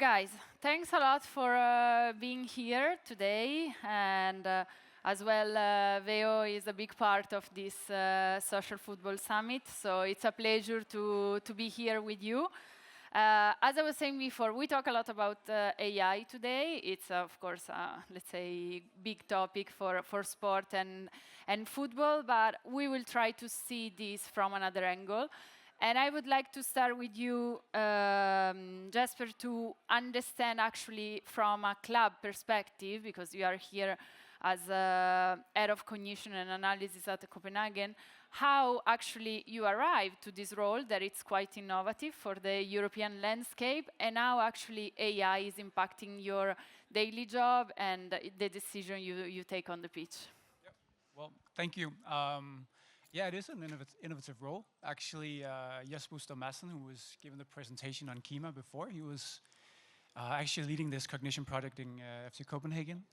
Guys, thanks a lot for being here today, and as well, Veo is a big part of this Social Football Summit, so it's a pleasure to be here with you. As I was saying before, we talk a lot about AI today. It's, of course, let's say, big topic for sport and football, but we will try to see this from another angle. And I would like to start with you, Jesper, to understand actually from a club perspective, because you are here as head of cognition and analysis at Copenhagen, how actually you arrived to this role that it's quite innovative for the European landscape, and how actually AI is impacting your daily job and the decision you take on the pitch. Yep. Well, thank you. Yeah, it is an innovative role. Actually, Jesper Madsen, who was given the presentation on Kima before, he was actually leading this cognition project in FC Copenhagen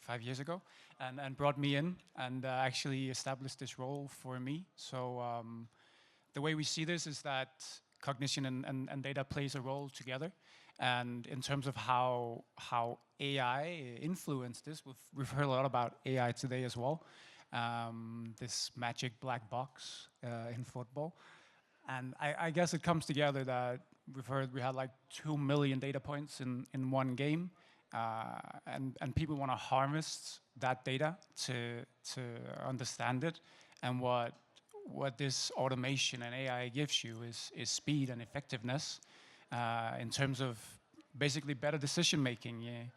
5 years ago, and brought me in and actually established this role for me. So the way we see this is that cognition and data plays a role together. And in terms of how AI influenced this, we've heard a lot about AI today as well. This magic black box in football. And I guess it comes together that we've heard we had like 2 million data points in one game. And people want to harvest that data to understand it. And what this automation and AI gives you is speed and effectiveness in terms of basically better decision making. Yeah.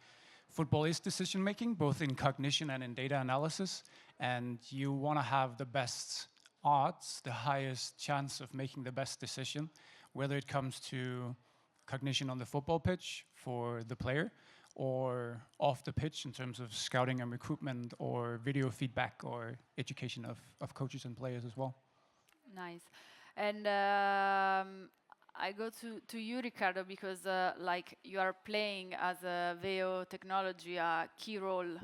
Football is decision making, both in cognition and in data analysis. And you want to have the best odds, the highest chance of making the best decision, whether it comes to cognition on the football pitch for the player, or off the pitch in terms of scouting and recruitment, or video feedback, or education of coaches and players as well. Nice. And I go to you, Riccardo, because like you are playing as a Veo technology a key role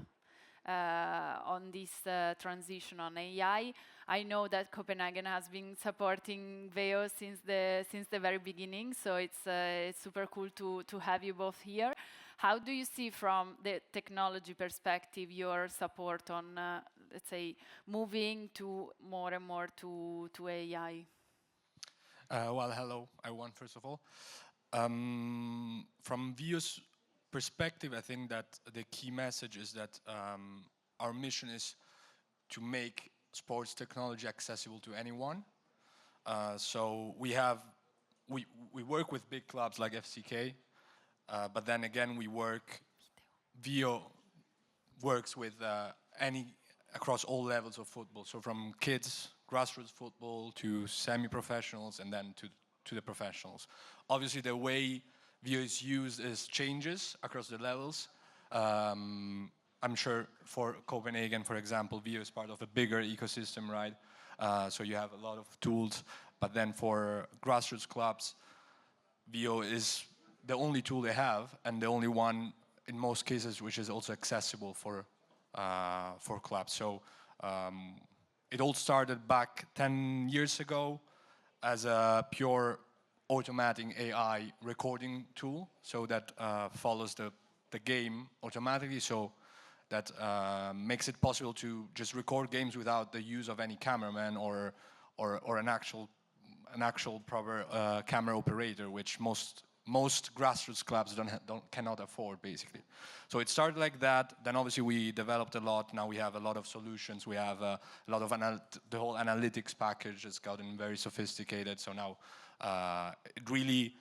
on this transition on AI. I know that Copenhagen has been supporting Veo since the very beginning, so it's super cool to have you both here. How do you see from the technology perspective your support on, let's say, moving to more and more to AI? Well, hello, everyone, first of all. From Veo's perspective, I think that the key message is that our mission is to make sports technology accessible to anyone. So we work with big clubs like FCK, but then again Veo works with across all levels of football. So from kids, grassroots football, to semi-professionals, and then to the professionals. Obviously, the way Veo is used changes across the levels. I'm sure for Copenhagen, for example, Veo is part of a bigger ecosystem, right? So you have a lot of tools. But then for grassroots clubs, Veo is the only tool they have, and the only one in most cases which is also accessible for clubs. So it all started back 10 years ago as a pure automatic AI recording tool, so that follows the game automatically, so that makes it possible to just record games without the use of any cameraman or an actual proper camera operator, which most grassroots clubs cannot afford, basically. So it started like that. Then obviously we developed a lot. Now we have a lot of solutions. We have a lot of the whole analytics package has gotten very sophisticated. So now it really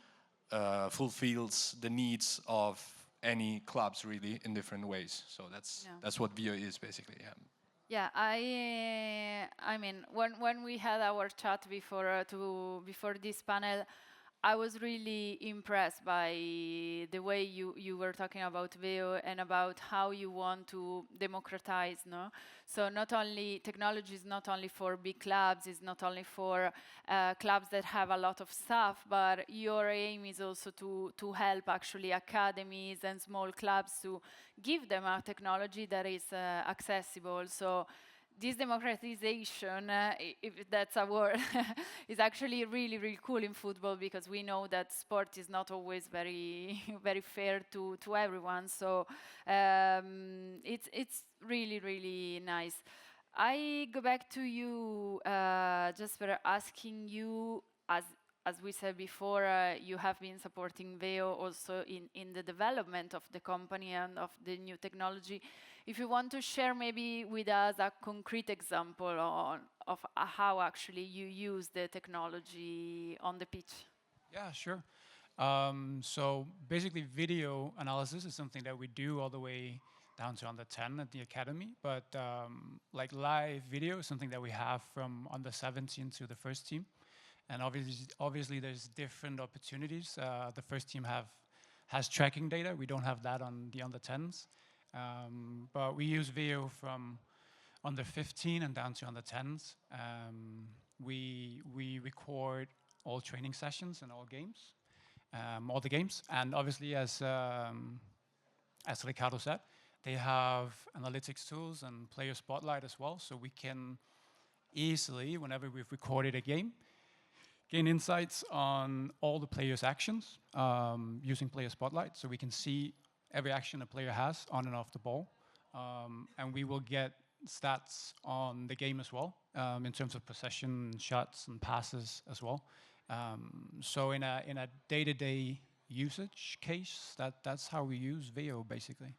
fulfills the needs of any clubs, really, in different ways. So that's what Veo is, basically. Yeah. Yeah, I mean, when we had our chat before this panel, I was really impressed by the way you were talking about Veo and about how you want to democratize, no? So not only technology is not only for big clubs, it's not only for clubs that have a lot of staff, but your aim is also to help actually academies and small clubs to give them a technology that is accessible. So this democratization, if that's a word, is actually really, really cool in football, because we know that sport is not always very, very fair to everyone. So it's really, really nice. I go back to you, Jesper, asking you, as we said before, you have been supporting Veo also in the development of the company and of the new technology. If you want to share maybe with us a concrete example of how actually you use the technology on the pitch. Yeah, sure. So basically, video analysis is something that we do all the way down to under 10 at the academy. But like live video is something that we have from under 17 to the first team. And obviously there's different opportunities. The first team has tracking data. We don't have that on the under 10s. But we use video from under 15 and down to under 10s. We record all training sessions and all games, all the games. And obviously, as Riccardo said, they have analytics tools and player spotlight as well. So we can easily, whenever we've recorded a game, gain insights on all the players' actions using player spotlight. So we can see every action a player has on and off the ball. And we will get stats on the game as well, in terms of possession, shots, and passes as well. So in a day-to-day usage case, that's how we use Veo basically.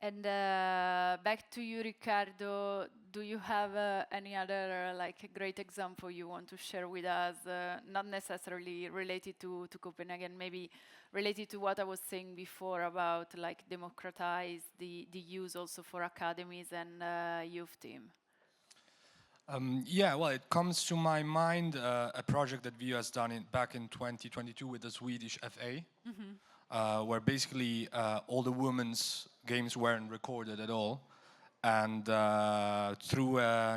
And back to you, Riccardo. Do you have any other like great example you want to share with us? Not necessarily related to Copenhagen, maybe related to what I was saying before about like democratize the use also for academies and youth team. Yeah, well, it comes to my mind a project that Vio has done back in 2022 with the Swedish FA, where basically all the women's games weren't recorded at all, and through a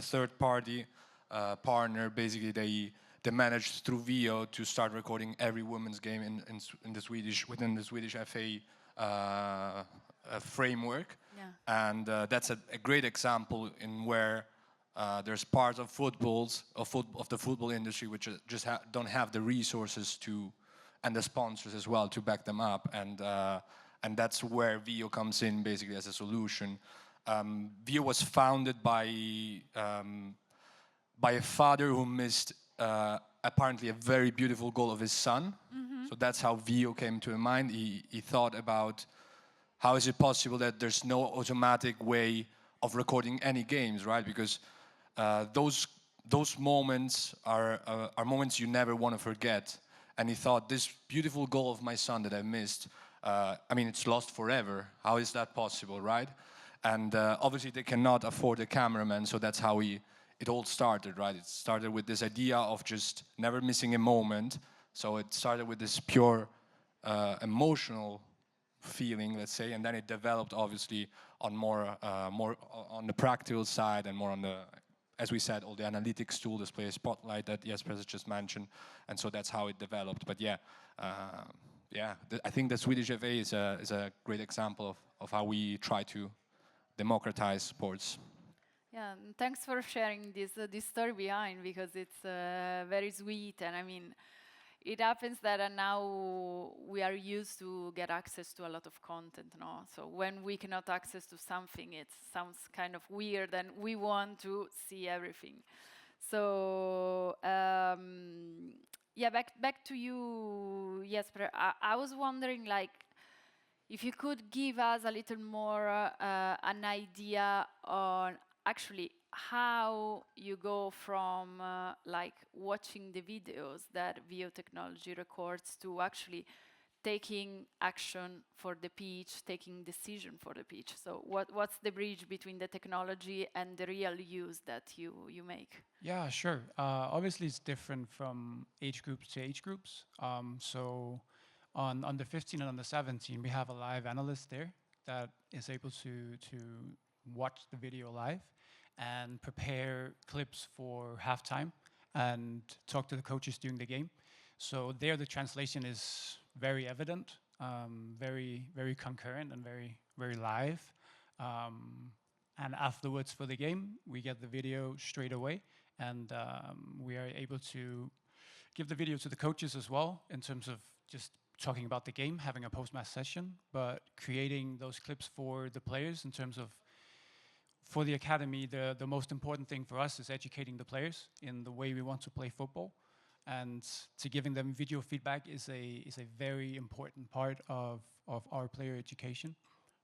third-party partner, basically they managed through Vio to start recording every women's game within the Swedish FA framework, Yeah. and that's a great example in where. There's parts of the football industry which just don't have the resources and the sponsors as well to back them up, and that's where Vio comes in basically as a solution. Vio was founded by a father who missed apparently a very beautiful goal of his son. So that's how Vio came to mind. He thought about how is it possible that there's no automatic way of recording any games, right? Because those moments are moments you never want to forget. And he thought, this beautiful goal of my son that I missed, I mean, it's lost forever. How is that possible, right? And obviously they cannot afford a cameraman, so that's how it all started, right? It started with this idea of just never missing a moment. So it started with this pure emotional feeling, let's say, and then it developed obviously on more on the practical side and more on the, as we said, all the analytics tool, display spotlight that Jesper has just mentioned, and so that's how it developed. But yeah, I think the Swedish FA is a great example of how we try to democratize sports. Yeah, and thanks for sharing this story behind, because it's very sweet, and I mean, it happens that now we are used to get access to a lot of content, no? So when we cannot access to something, it sounds kind of weird, and we want to see everything. So yeah, back to you, Jesper. I was wondering, like, if you could give us a little more an idea on actually how you go from like watching the videos that Vio technology records to actually taking action for the pitch, taking decision for the pitch. So what's the bridge between the technology and the real use that you make? Yeah, sure. Obviously, it's different from age groups to age groups. So on under 15 and under 17, we have a live analyst there that is able to watch the video live and prepare clips for halftime and talk to the coaches during the game. So there the translation is very evident, very concurrent and very live. and afterwards for the game, we get the video straight away, and we are able to give the video to the coaches as well in terms of just talking about the game, having a post-match session, but creating those clips for the players in terms of, for the academy, the most important thing for us is educating the players in the way we want to play football, and to giving them video feedback is a very important part of our player education.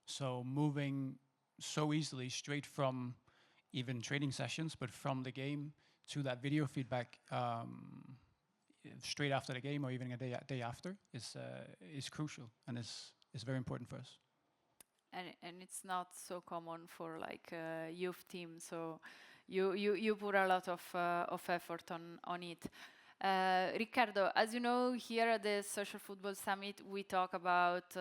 So moving so easily straight from even training sessions, but from the game to that video feedback straight after the game or even a day after is crucial and is very important for us. And it's not so common for like youth teams, so you put a lot of effort on it. Riccardo, as you know, here at the Social Football Summit, we talk about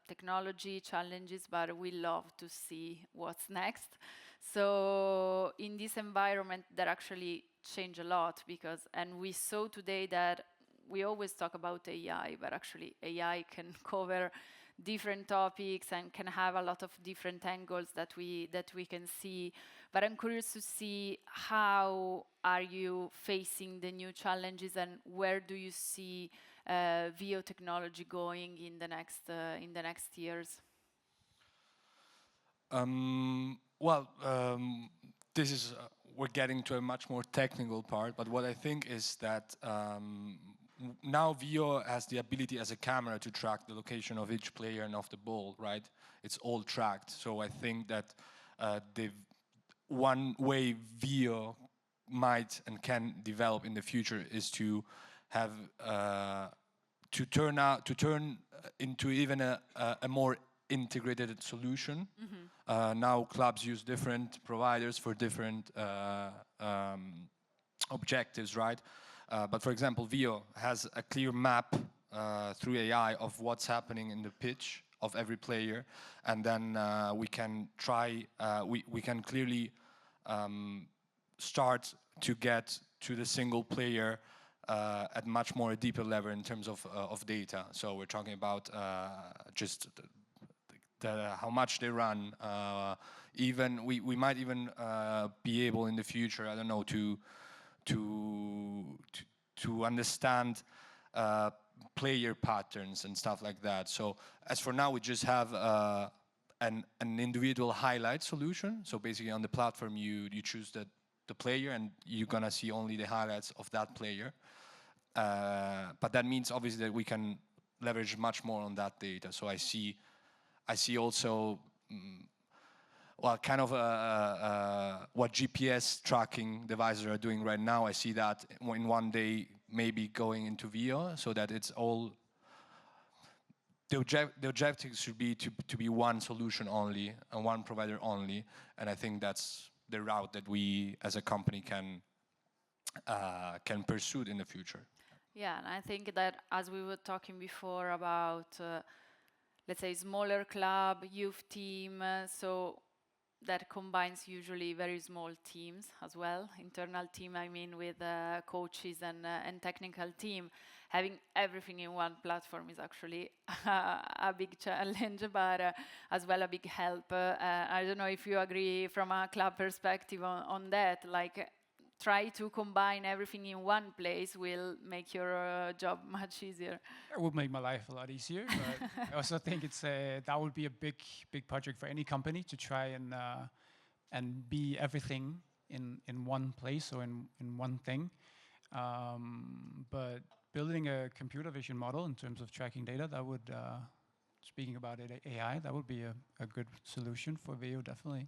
technology challenges, but we love to see what's next. So in this environment, that actually changed a lot because, and we saw today that we always talk about AI, but actually AI can cover different topics and can have a lot of different angles that we can see. But I'm curious to see how are you facing the new challenges and where do you see VO technology going in the next years? This is we're getting to a much more technical part, but what I think is that now VO has the ability as a camera to track the location of each player and of the ball, right? It's all tracked. So I think that the one way VO might and can develop in the future is to have to turn into even a more integrated solution. Mm-hmm. Now clubs use different providers for different objectives, right? But for example, VO has a clear map through AI of what's happening in the pitch of every player, and then we can try, we can clearly start to get to the single player at much more deeper level in terms of data. So we're talking about just how much they run. Even we might even be able in the future, I don't know, to understand player patterns and stuff like that. So as for now, we just have an individual highlight solution. So basically on the platform, you choose the player and you're gonna see only the highlights of that player. But that means obviously that we can leverage much more on that data. So I see also well, kind of what GPS tracking devices are doing right now. I see that in one day maybe going into VO, so that it's all the objective should be to be one solution only and one provider only, and I think that's the route that we as a company can pursue in the future. Yeah, and I think that as we were talking before about let's say smaller club, youth team, so that combines usually very small teams as well. Internal team, I mean, with coaches and technical team. Having everything in one platform is actually a big challenge, but as well a big help. I don't know if you agree from a club perspective on that, like try to combine everything in one place will make your job much easier. It would make my life a lot easier, but I also think it's that would be a big project for any company to try and be everything in one place or in one thing. But building a computer vision model in terms of tracking data, that would, speaking about AI, that would be a good solution for VO, definitely.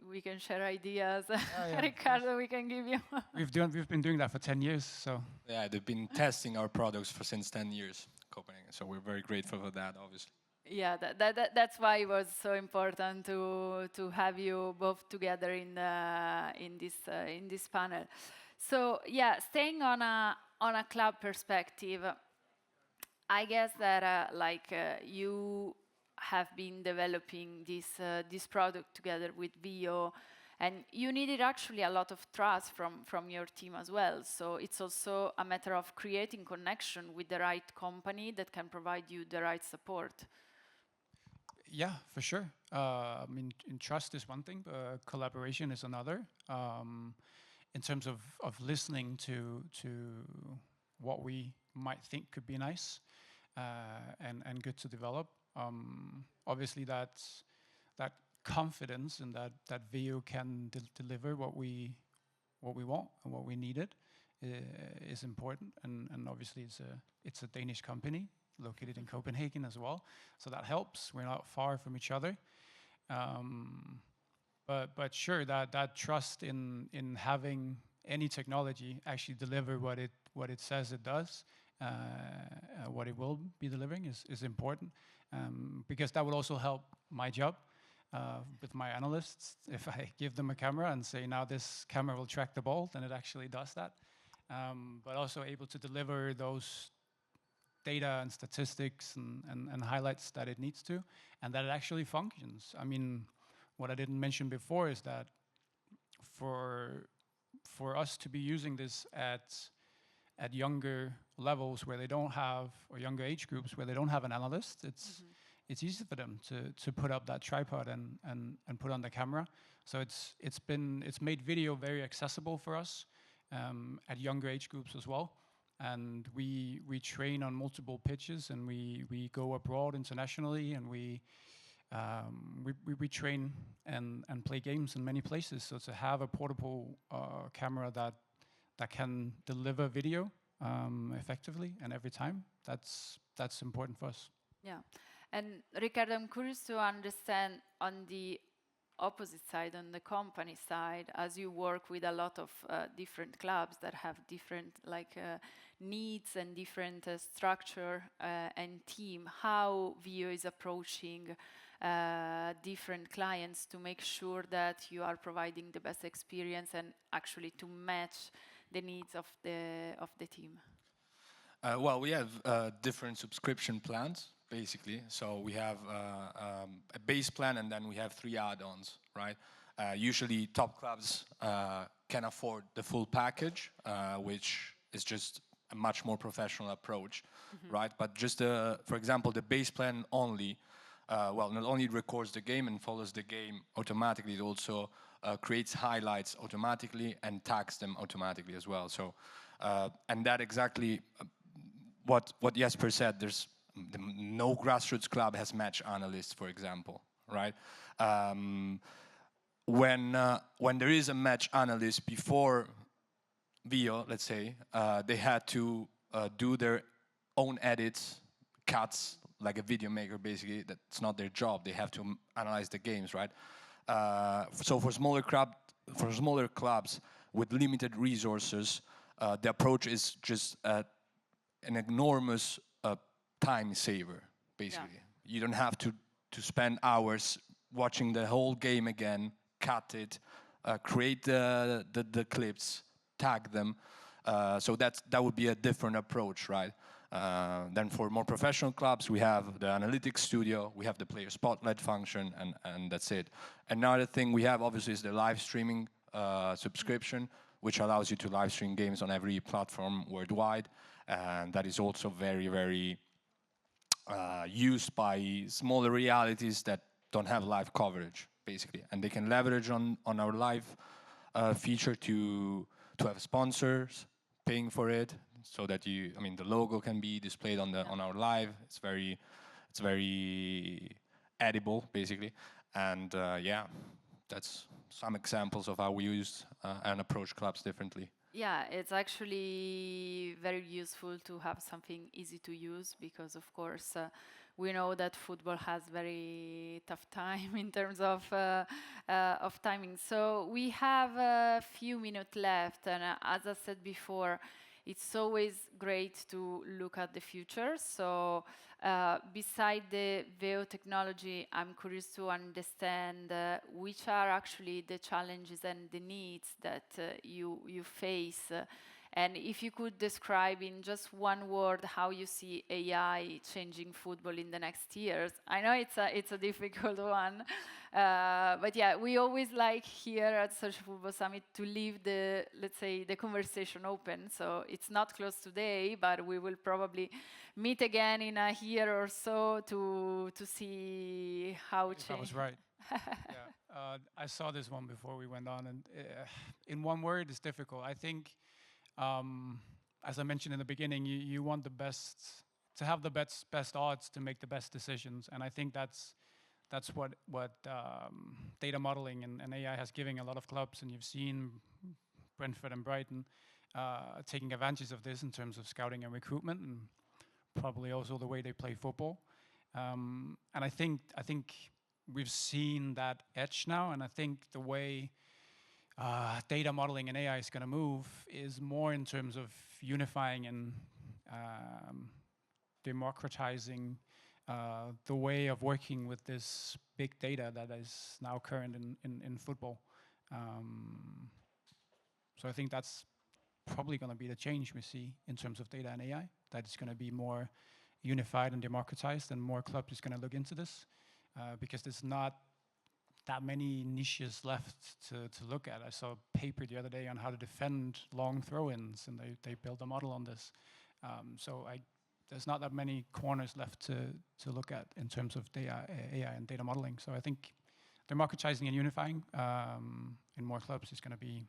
We can share ideas. Yeah, Riccardo, we can give you. We've been doing that for 10 years, so. Yeah, they've been testing our products since 10 years, Copenhagen. So we're very grateful for that, obviously. Yeah, that's why it was so important to have you both together in this panel. So yeah, staying on a club perspective, I guess that you have been developing this product together with VO, and you needed actually a lot of trust from your team as well. So it's also a matter of creating connection with the right company that can provide you the right support. Yeah, for sure. I mean, trust is one thing, but collaboration is another. In terms of listening to what we might think could be nice and good to develop. Obviously, that confidence and that Veo can deliver what we want and what we needed is important. And obviously, it's a Danish company located in Copenhagen as well, so that helps. We're not far from each other. But sure, that trust in having any technology actually deliver what it says it does, what it will be delivering is important, because that will also help my job with my analysts. If I give them a camera and say, now this camera will track the ball, then it actually does that. But also able to deliver those data and statistics and highlights that it needs to, and that it actually functions. I mean, what I didn't mention before is that for us to be using this at younger levels where they don't have, or younger age groups where they don't have an analyst, it's easy for them to put up that tripod and put on the camera. So it's made video very accessible for us at younger age groups as well. And we train on multiple pitches, and we go abroad internationally, and we train and play games in many places. So to have a portable camera that can deliver video effectively and every time, that's important for us. Yeah, and Riccardo, I'm curious to understand on the opposite side, on the company side, as you work with a lot of different clubs that have different needs and different structure and team, how Veo is approaching different clients to make sure that you are providing the best experience and actually to match the needs of the team? Well, we have different subscription plans, basically. So we have a base plan, and then we have 3 add-ons, right? Usually top clubs can afford the full package, which is just a much more professional approach, right? But just, for example, the base plan only, well, not only records the game and follows the game automatically, it also creates highlights automatically and tags them automatically as well. So, and that exactly what Jesper said, there's no grassroots club has match analysts, for example, right? When there is a match analyst before Veo, let's say, they had to do their own edits, cuts, like a video maker, basically. That's not their job. They have to analyze the games, right? So for smaller clubs with limited resources, the approach is just an enormous time saver, basically. Yeah. You don't have to spend hours watching the whole game again, cut it, create the clips, tag them. So that would be a different approach, right? Then for more professional clubs, we have the analytics studio, we have the player spotlight function, and that's it. Another thing we have, obviously, is the live streaming subscription, which allows you to live stream games on every platform worldwide. And that is also very, very used by smaller realities that don't have live coverage, basically. And they can leverage on our live feature to have sponsors paying for it, so that the logo can be displayed on our live. It's very edible, basically. And yeah, that's some examples of how we use and approach clubs differently. Yeah, it's actually very useful to have something easy to use, because of course we know that football has very tough time in terms of timing. So we have a few minutes left, and as I said before, it's always great to look at the future. So beside the Veo technology, I'm curious to understand which are actually the challenges and the needs that you face And if you could describe in just one word how you see AI changing football in the next years. I know it's a difficult one, but yeah, we always like here at Social Football Summit to leave the, let's say, the conversation open. So it's not closed today, but we will probably meet again in a year or so to see how If I was right. Yeah, I saw this one before we went on, and in one word, it's difficult. I think, as I mentioned in the beginning, you want the best, to have the best odds to make the best decisions, and I think that's what data modeling and AI has given a lot of clubs, and you've seen Brentford and Brighton taking advantage of this in terms of scouting and recruitment, and probably also the way they play football. And I think we've seen that edge now, and I think the way data modeling and AI is going to move is more in terms of unifying and democratizing the way of working with this big data that is now current in football. So I think that's probably going to be the change we see in terms of data and AI, that it's going to be more unified and democratized, and more clubs is going to look into this, because there's not that many niches left to look at. I saw a paper the other day on how to defend long throw-ins, and they built a model on this. So there's not that many corners left to look at in terms of data, AI and data modeling. So I think democratizing and unifying in more clubs is going to be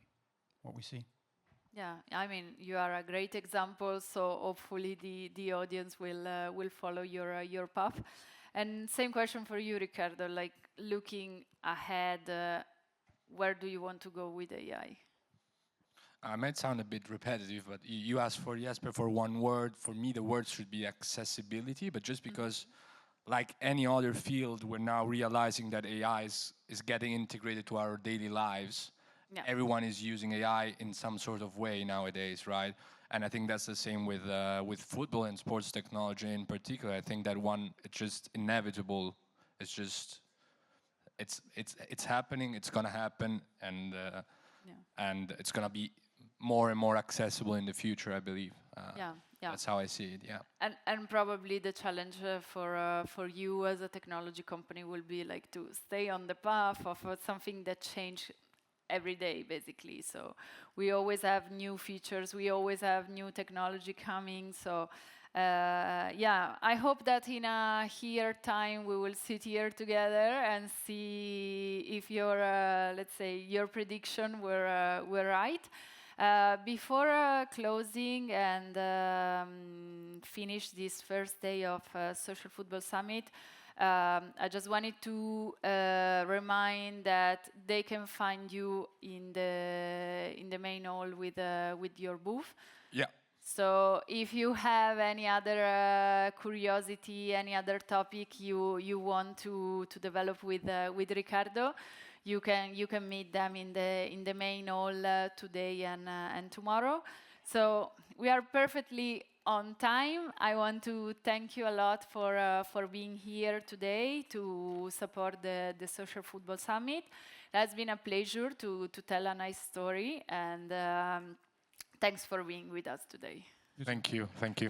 what we see. Yeah, I mean, you are a great example, so hopefully the audience will follow your path. And same question for you, Riccardo, like looking ahead, where do you want to go with AI? I might sound a bit repetitive, but you asked for Jesper for one word. For me, the word should be accessibility, but just because, like any other field, we're now realizing that AI is getting integrated to our daily lives. Yeah. Everyone is using AI in some sort of way nowadays, right? And I think that's the same with football and sports technology in particular. I think that it's just inevitable. It's just, it's happening. It's gonna happen, and it's gonna be more and more accessible in the future, I believe. Yeah. That's how I see it. Yeah. And probably the challenge for you as a technology company will be like to stay on the path of something that changes every day, basically. So we always have new features, we always have new technology coming. So yeah, I hope that in a year time we will sit here together and see if your let's say your prediction were right. Before closing and finish this first day of Social Football Summit, I just wanted to remind that they can find you in the main hall with your booth. Yeah. So if you have any other curiosity, any other topic you want to develop with Riccardo, you can meet them in the main hall today and tomorrow. So we are perfectly on time. I want to thank you a lot for being here today to support the Social Football Summit. It has been a pleasure to tell a nice story, and thanks for being with us today. Thank you. Thank you.